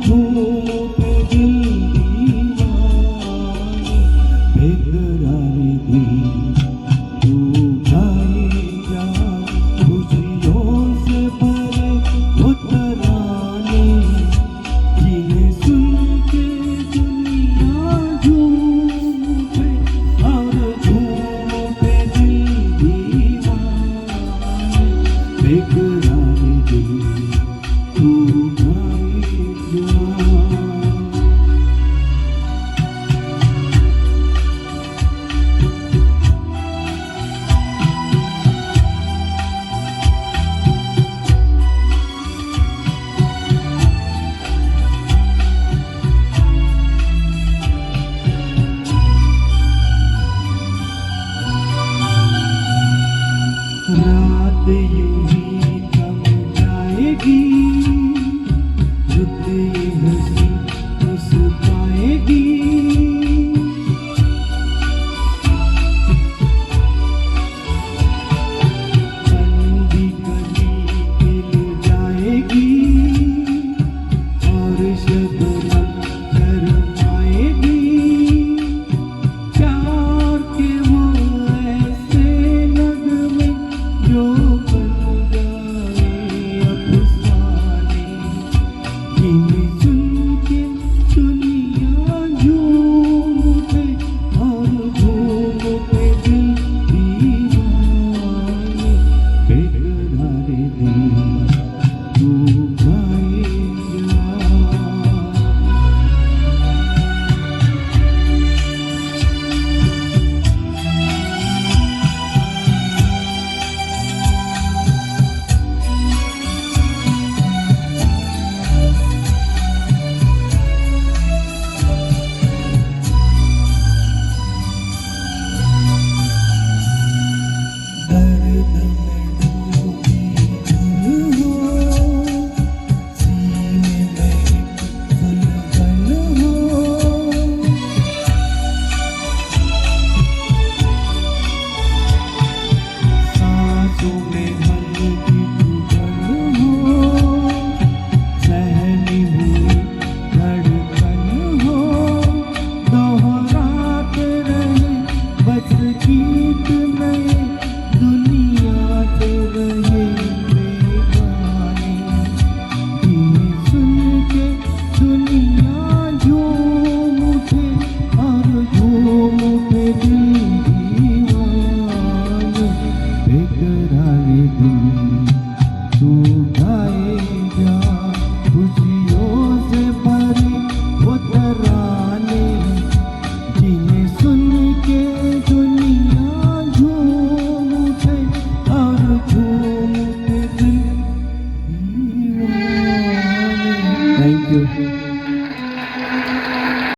झूठ दिल दीवाने बेकरारी दी तू गाए जा खुशियों से भरे वो तराने जिन्हें सुन के दुनिया झूम उठे और झूम उठे दिल दीवाने बेकरारी दी तू रात यूं ही थम जाएगी रुत ये हंसी मुस्काएगी बंदी गली खिल जाएगी और शबनम शर्माएगी प्यार के वो ऐसे नगमे जो बन गए अफसाने जिन्हें सुन के दुनिया झूम उठे और झूम उठे दिल दीवाने बेकरारी दी तू गाए जा दर्द में डूबी दिल हो सीने में सुलगन हो सांसों में हल्की धड़कन हो सहनी हुई धड़कन हो दोहराते रहे बस गीत नए दुनिया से रहे बेगाने जिन्हें सुन के दुनिया झूम उठे और झूम उठे दिल दीवाने बेकरारी दी तू गाए जा खुशियों से भरे वो तराने जिन्हें सुन के दुनिया झूम उठे और झूम उठे दिल दीवाने। Thank you.